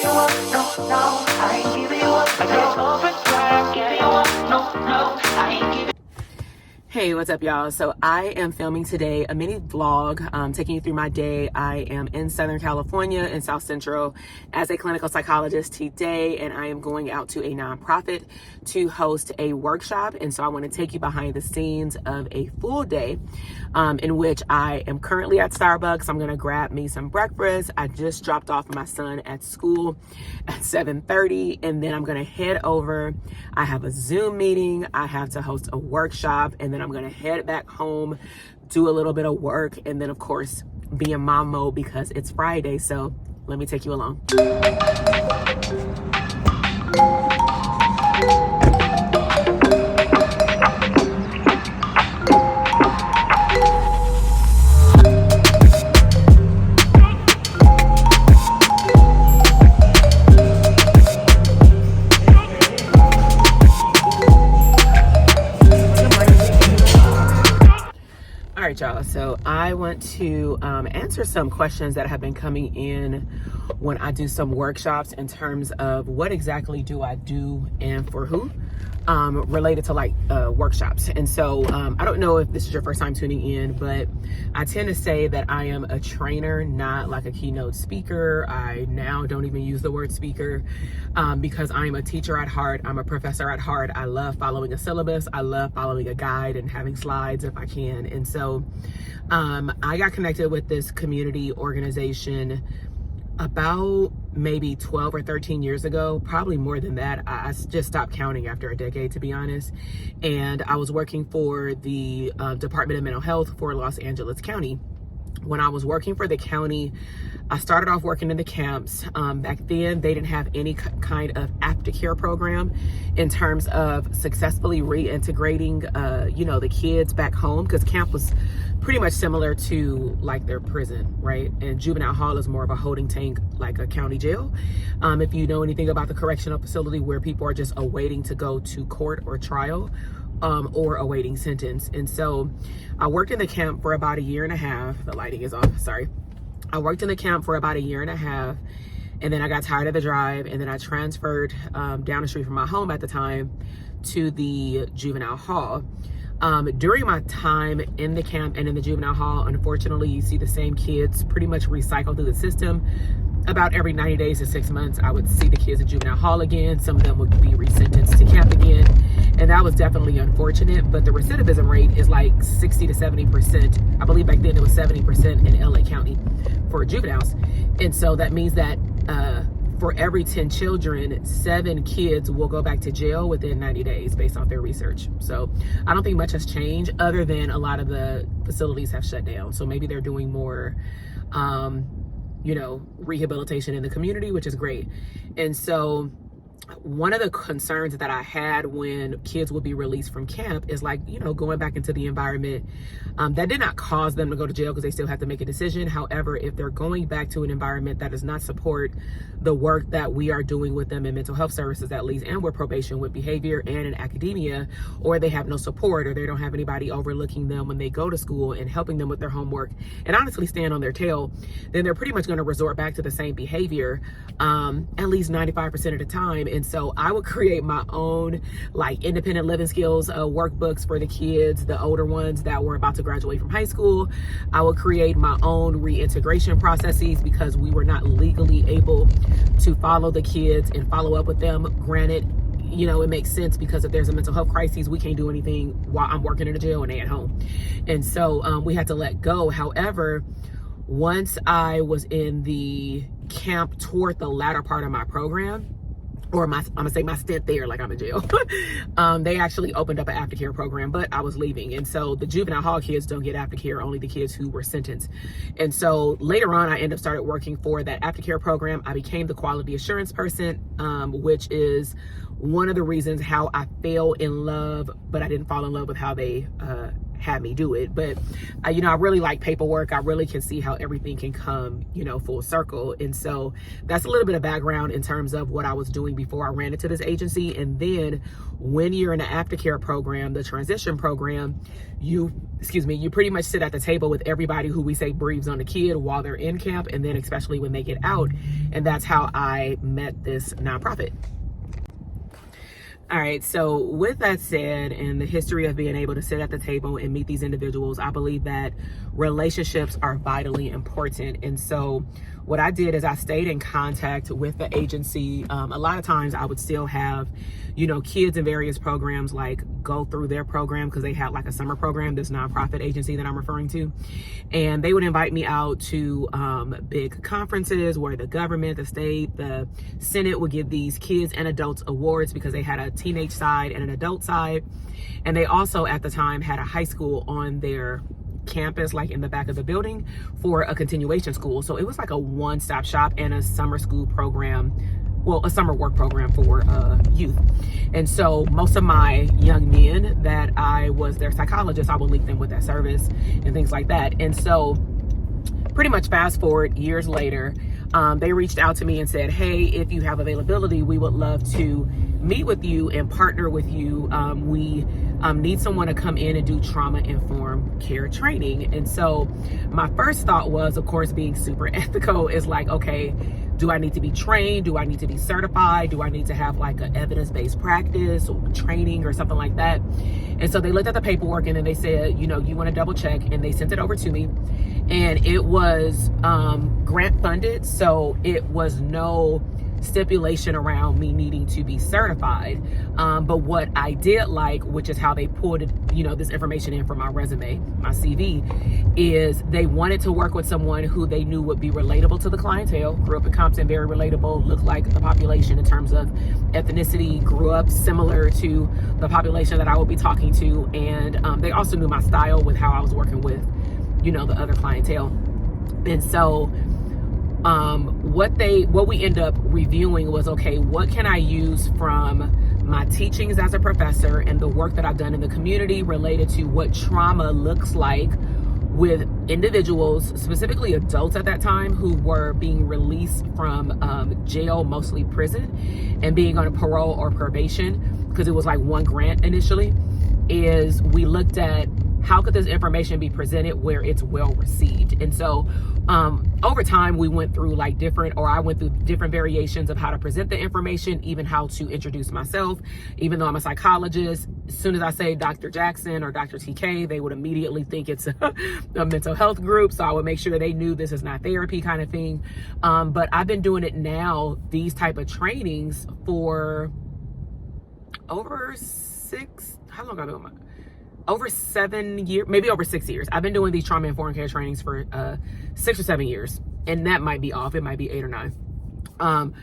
giving you up, no, I ain't giving you up. I just hope it's right, giving you up, no, I ain't giving. Hey, what's up, y'all? So I am filming today a mini vlog, taking you through my day. I am in Southern California in South Central as a clinical psychologist today, and I am going out to a nonprofit to host a workshop. And so I want to take you behind the scenes of a full day in which I am currently at Starbucks. I'm going to grab me some breakfast. I just dropped off my son at school at 7:30, and then I'm going to head over. I have a Zoom meeting. I have to host a workshop, and then I'm going to head back home, do a little bit of work, and then of course be in mom mode because it's Friday. So let me take you along. All right, y'all. So I want to answer some questions that have been coming in when I do some workshops in terms of what exactly do I do and for who, related to like workshops. And so I don't know if this is your first time tuning in, but I tend to say that I am a trainer, not like a keynote speaker. I now don't even use the word speaker because I'm a teacher at heart. I'm a professor at heart. I love following a syllabus. I love following a guide and having slides if I can. And so I got connected with this community organization about maybe 12 or 13 years ago, probably more than that. I just stopped counting after a decade, to be honest. And I was working for the Department of Mental Health for Los Angeles County. When I was working for the county, I started off working in the camps. Back then, they didn't have any kind of aftercare program in terms of successfully reintegrating, the kids back home, because camp was pretty much similar to like their prison, right? And juvenile hall is more of a holding tank, like a county jail. If you know anything about the correctional facility where people are just awaiting to go to court or trial, or awaiting sentence. And so I worked in the camp for about a year and a half. The lighting is off, sorry. I worked in the camp for about a year and a half, and then I got tired of the drive, and then I transferred down the street from my home at the time to the juvenile hall. During my time in the camp and in the juvenile hall, unfortunately, you see the same kids pretty much recycle through the system. About every 90 days to 6 months, I would see the kids in juvenile hall again. Some of them would be resentenced to camp again. And that was definitely unfortunate, but the recidivism rate is like 60 to 70%. I believe back then it was 70% in LA County for juveniles. And so that means that for every 10 children, 7 kids will go back to jail within 90 days based off their research. So I don't think much has changed other than a lot of the facilities have shut down. So maybe they're doing more rehabilitation in the community, which is great. And so one of the concerns that I had when kids would be released from camp is like, going back into the environment that did not cause them to go to jail because they still have to make a decision. However, if they're going back to an environment that does not support the work that we are doing with them in mental health services, at least, and with probation, with behavior, and in academia, or they have no support, or they don't have anybody overlooking them when they go to school and helping them with their homework and honestly stand on their tail, then they're pretty much going to resort back to the same behavior at least 95% of the time. And so I would create my own like independent living skills workbooks for the kids, the older ones that were about to graduate from high school. I would create my own reintegration processes because we were not legally able to follow the kids and follow up with them. Granted, it makes sense because if there's a mental health crisis, we can't do anything while I'm working in the jail and they at home. And so we had to let go. However, once I was in the camp toward the latter part of my program, or I'm gonna say my stint there, like I'm in jail, they actually opened up an aftercare program, but I was leaving. And so the juvenile hall kids don't get aftercare, only the kids who were sentenced. And so later on, I ended up started working for that aftercare program. I became the quality assurance person, which is one of the reasons how I fell in love, but I didn't fall in love with how they have me do it. But I really like paperwork. I really can see how everything can come, full circle. And so that's a little bit of background in terms of what I was doing before I ran into this agency. And then when you're in the aftercare program, the transition program, you pretty much sit at the table with everybody who we say breathes on the kid while they're in camp, and then especially when they get out. And that's how I met this nonprofit. All right, so with that said, and the history of being able to sit at the table and meet these individuals, I believe that relationships are vitally important. And so what I did is I stayed in contact with the agency. A lot of times I would still have, kids in various programs like go through their program because they had like a summer program, this nonprofit agency that I'm referring to. And they would invite me out to big conferences where the government, the state, the Senate would give these kids and adults awards because they had a teenage side and an adult side. And they also at the time had a high school on their campus, like in the back of the building, for a continuation school. So it was like a one-stop shop and a summer school program, a summer work program for youth. And so most of my young men that I was their psychologist, I would link them with that service and things like that. And so pretty much fast forward years later, they reached out to me and said, hey, if you have availability, we would love to meet with you and partner with you. We need someone to come in and do trauma-informed care training. And so my first thought was, of course, being super ethical, is like, okay, do I need to be trained? Do I need to be certified? Do I need to have like an evidence-based practice or training or something like that? And so they looked at the paperwork and then they said, you want to double check, and they sent it over to me. And it was grant funded, so it was no stipulation around me needing to be certified. But what I did like, which is how they pulled this information in from my resume, my CV, is they wanted to work with someone who they knew would be relatable to the clientele. Grew up in Compton, very relatable, looked like the population in terms of ethnicity, grew up similar to the population that I would be talking to. And they also knew my style with how I was working with, the other clientele. And so what we end up reviewing was, okay, what can I use from my teachings as a professor and the work that I've done in the community related to what trauma looks like with individuals, specifically adults at that time, who were being released from jail, mostly prison, and being on a parole or probation, because it was like one grant initially. Is we looked at how could this information be presented where it's well received. And so over time, I went through different variations of how to present the information, even how to introduce myself. Even though I'm a psychologist, as soon as I say Dr. Jackson or Dr. TK, they would immediately think it's a mental health group. So I would make sure they knew this is not therapy kind of thing. But I've been doing it now, these type of trainings, for over 7 years, maybe over 6 years. I've been doing these trauma-informed care trainings for 6 or 7 years. And that might be off. It might be 8 or 9. And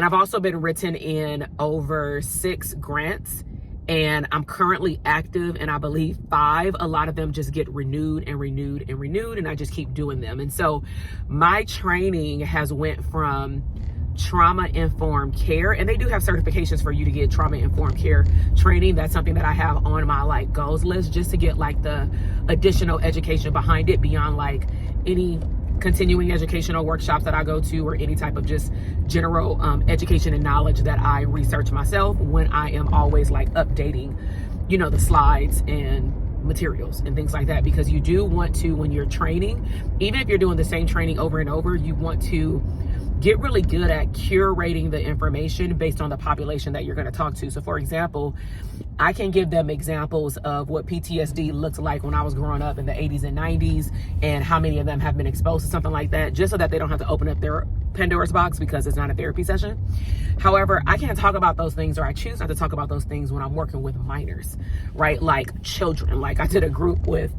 I've also been written in over 6 grants. And I'm currently active in, I believe, 5. A lot of them just get renewed and renewed and renewed. And I just keep doing them. And so my training has went from trauma-informed care, and they do have certifications for you to get trauma-informed care training. That's something that I have on my goals list, just to get the additional education behind it beyond any continuing educational workshops that I go to, or any type of just general education and knowledge that I research myself, when I am always updating the slides and materials and things like that. Because you do want to, when you're training, even if you're doing the same training over and over, you want to get really good at curating the information based on the population that you're going to talk to. So for example, I can give them examples of what PTSD looked like when I was growing up in the 80s and 90s, and how many of them have been exposed to something like that, just so that they don't have to open up their Pandora's box, because it's not a therapy session. However, I can't talk about those things, or I choose not to talk about those things when I'm working with minors, right? Like children. I did a group with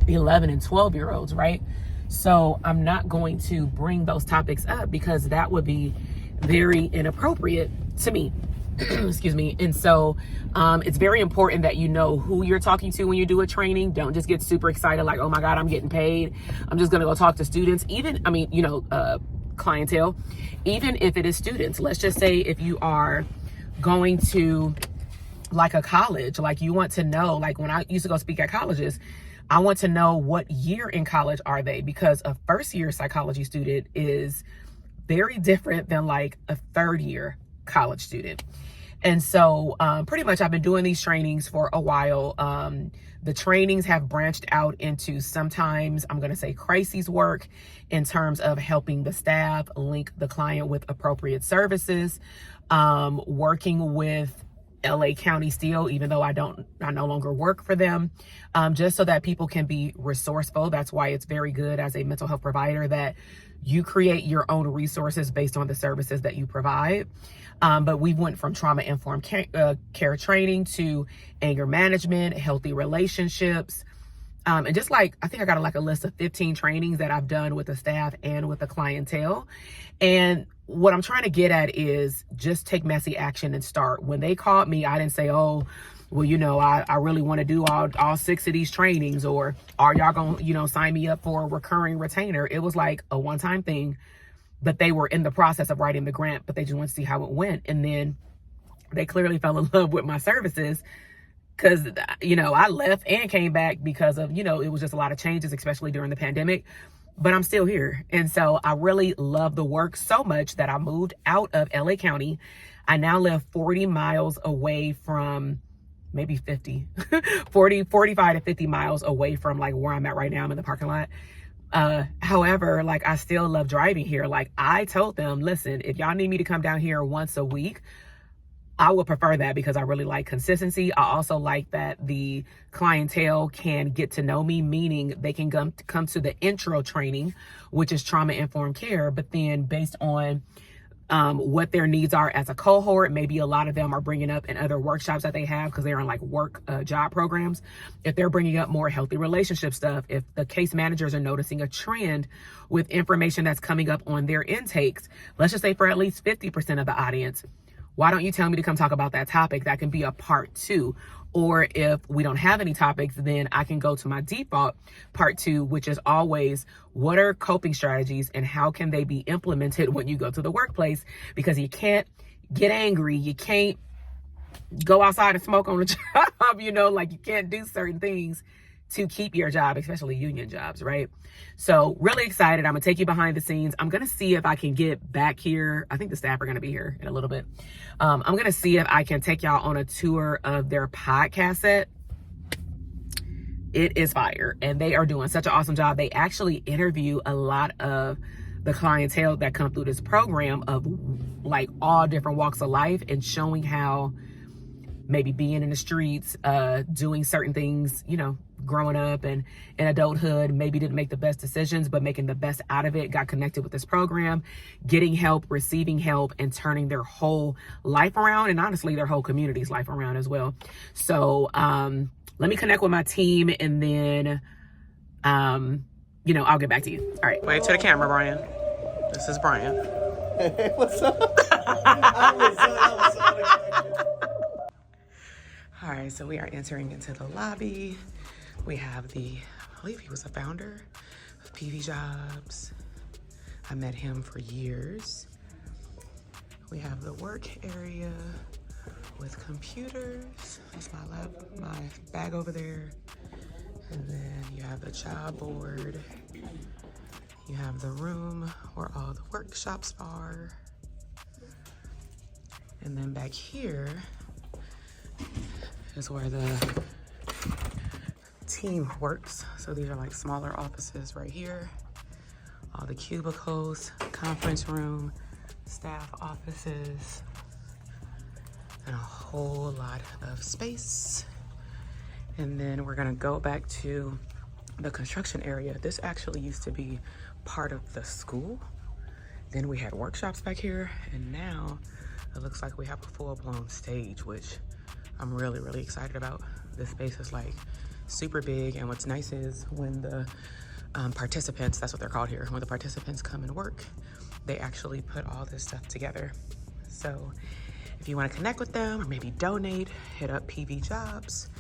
11 and 12-year-olds, right? So I'm not going to bring those topics up, because that would be very inappropriate to me. Excuse me. And so it's very important that you know who you're talking to when you do a training. Don't just get super excited oh my God, I'm getting paid, I'm just going to go talk to students. Clientele, even if it is students. Let's just say if you are going to like a college. Like you want to know, like when I used to go speak at colleges, I want to know what year in college are they, because a first year psychology student is very different than like a third year college student. And so pretty much I've been doing these trainings for a while. The trainings have branched out into sometimes I'm going to say crises work in terms of helping the staff link the client with appropriate services, working with LA County still, even though I no longer work for them, just so that people can be resourceful. That's why it's very good as a mental health provider that you create your own resources based on the services that you provide. But we went from trauma-informed care training to anger management, healthy relationships, and just like, I think I got like a list of 15 trainings that I've done with the staff and with the clientele. And what I'm trying to get at is just take messy action and start. When they called me, I didn't say, oh, well, I really want to do all 6 of these trainings, or are y'all going to, sign me up for a recurring retainer? It was like a one-time thing, but they were in the process of writing the grant, but they just wanted to see how it went. And then they clearly fell in love with my services because, I left and came back because of, it was just a lot of changes, especially during the pandemic. But I'm still here. And so I really love the work so much that I moved out of LA County. I now live 40 miles away from, maybe 50, 45 to 50 miles away from like where I'm at right now. I'm in the parking lot. However, like I still love driving here. Like I told them, listen, if y'all need me to come down here once a week, I would prefer that because I really like consistency. I also like that the clientele can get to know me, meaning they can come to the intro training, which is trauma-informed care, but then based on what their needs are as a cohort. Maybe a lot of them are bringing up in other workshops that they have because they're in like work job programs. If they're bringing up more healthy relationship stuff, if the case managers are noticing a trend with information that's coming up on their intakes, let's just say for at least 50% of the audience, why don't you tell me to come talk about that topic? That can be a part 2. Or if we don't have any topics, then I can go to my default part 2, which is always what are coping strategies and how can they be implemented when you go to the workplace? Because you can't get angry. You can't go outside and smoke on the job, like you can't do certain things to keep your job, especially union jobs, right? So really excited. I'm gonna take you behind the scenes. I'm gonna see if I can get back here. I think the staff are gonna be here in a little bit. I'm gonna see if I can take y'all on a tour of their podcast set. It is fire, and they are doing such an awesome job. They actually interview a lot of the clientele that come through this program of like all different walks of life and showing how maybe being in the streets, doing certain things, growing up and in adulthood, maybe didn't make the best decisions, but making the best out of it, got connected with this program, getting help, receiving help, and turning their whole life around, and honestly, their whole community's life around as well. So let me connect with my team, and then, I'll get back to you. All right. Wave to the camera, Brian. This is Brian. Hey, what's up? I was so excited. All right, so we are entering into the lobby. We have I believe he was a founder of PV Jobs. I met him for years. We have the work area with computers. That's my bag over there. And then you have the job board. You have the room where all the workshops are. And then back here is where the team works. So these are like smaller offices right here. All the cubicles, conference room, staff offices, and a whole lot of space. And then we're gonna go back to the construction area. This actually used to be part of the school. Then we had workshops back here, and now it looks like we have a full-blown stage, which I'm really, really excited about. This space is like super big, and what's nice is when the participants, that's what they're called here, when the participants come and work, they actually put all this stuff together. So if you want to connect with them or maybe donate, hit up PV Jobs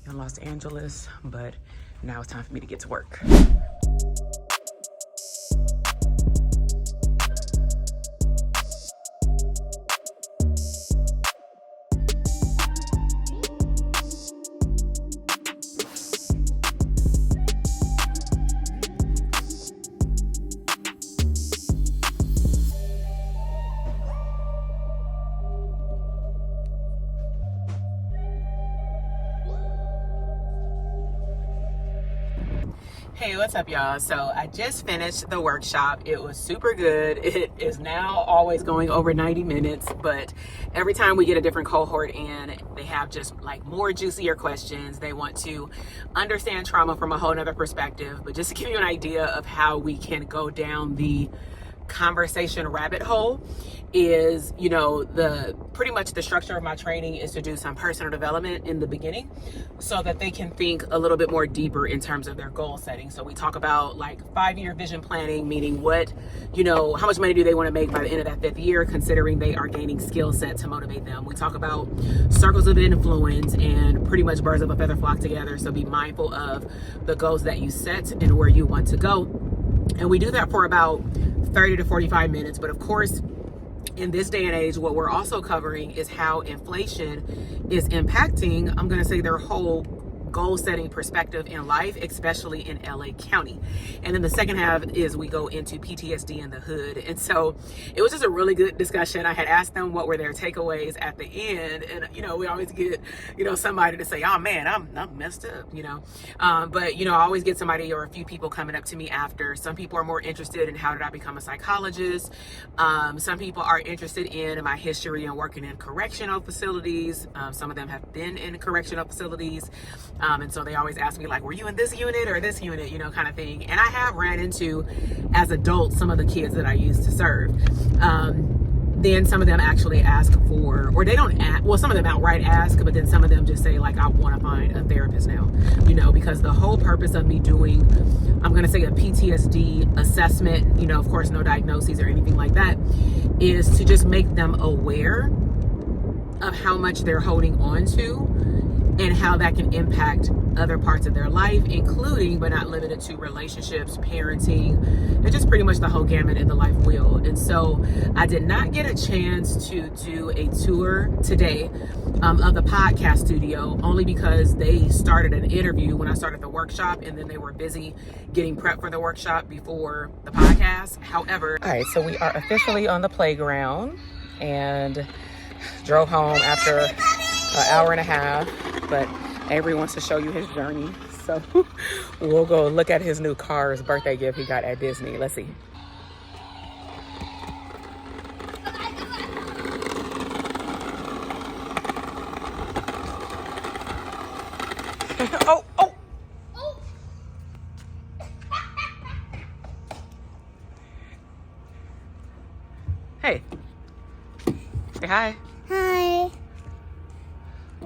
in Los Angeles. But now it's time for me to get to work. Hey, what's up, y'all? So I just finished the workshop. It was super good. It is now always going over 90 minutes, but every time we get a different cohort in, they have just like more juicier questions. They want to understand trauma from a whole nother perspective. But just to give you an idea of how we can go down the conversation rabbit hole is, the pretty much the structure of my training is to do some personal development in the beginning so that they can think a little bit more deeper in terms of their goal setting. So we talk about like 5-year vision planning, meaning how much money do they want to make by the end of that 5th year, considering they are gaining skill set to motivate them. We talk about circles of influence and pretty much birds of a feather flock together. So be mindful of the goals that you set and where you want to go. And we do that for about 30 to 45 minutes. But of course, in this day and age, what we're also covering is how inflation is impacting, I'm going to say, their whole goal setting perspective in life, especially in LA County. And then the second half is we go into PTSD in the hood. And so it was just a really good discussion. I had asked them what were their takeaways at the end. And, we always get, somebody to say, oh man, I'm messed up, but, I always get somebody or a few people coming up to me after. Some people are more interested in how did I become a psychologist. Some people are interested in my history and working in correctional facilities. Some of them have been in correctional facilities. And so they always ask me like, were you in this unit or this unit, kind of thing. And I have ran into, as adults, some of the kids that I used to serve. Then some of them actually ask for, or they don't ask, well, some of them outright ask, but then some of them just say like, I want to find a therapist now, because the whole purpose of me doing, I'm going to say a PTSD assessment, of course, no diagnoses or anything like that, is to just make them aware of how much they're holding on to and how that can impact other parts of their life, including but not limited to relationships, parenting, and just pretty much the whole gamut in the life wheel. And so I did not get a chance to do a tour today of the podcast studio, only because they started an interview when I started the workshop, and then they were busy getting prep for the workshop before the podcast. However, all right, so we are officially on the playground and drove home after an hour and a half, but Avery wants to show you his journey. So we'll go look at his new car, his birthday gift he got at Disney. Let's see. Oh. Hey. Say hi. Hi. You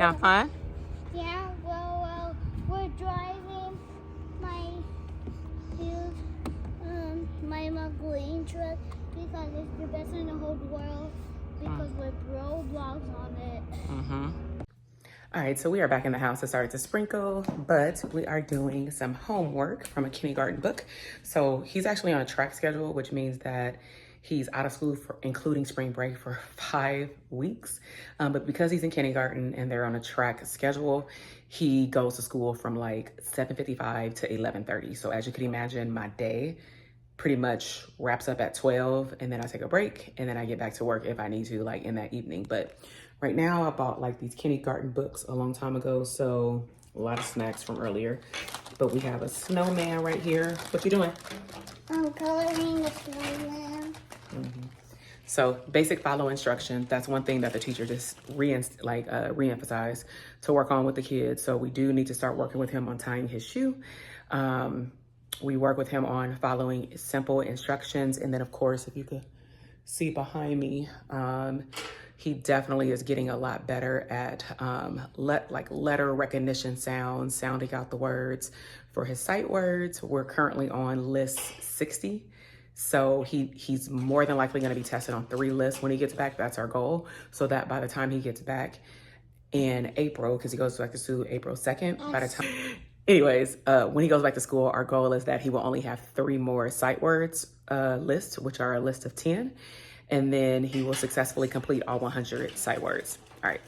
having fun? Yeah, well, we're driving my McLean truck because it's the best in the whole world because we're Roblox on it. All right, so we are back in the house. It started to sprinkle, but we are doing some homework from a kindergarten book. So he's actually on a track schedule, which means that he's out of school for including spring break for 5 weeks. But because he's in kindergarten and they're on a track schedule, he goes to school from like 7:55 to 11:30. So as you can imagine, my day pretty much wraps up at 12, and then I take a break, and then I get back to work if I need to, like in that evening. But right now I bought like these kindergarten books a long time ago, so a lot of snacks from earlier. But we have a snowman right here. What you doing? I'm coloring the snowman. So basic follow instructions. That's one thing that the teacher just re-emphasized to work on with the kids. So we do need to start working with him on tying his shoe. We work with him on following simple instructions. And then of course, if you could see behind me, he definitely is getting a lot better at letter recognition sounds, sounding out the words. For his sight words, we're currently on list 60. So he's more than likely going to be tested on 3 lists when he gets back. That's our goal. So that by the time he gets back in April, because he goes back to school April 2nd, by the time... Anyways, when he goes back to school, our goal is that he will only have 3 more sight words lists, which are a list of 10. And then he will successfully complete all 100 sight words. All right.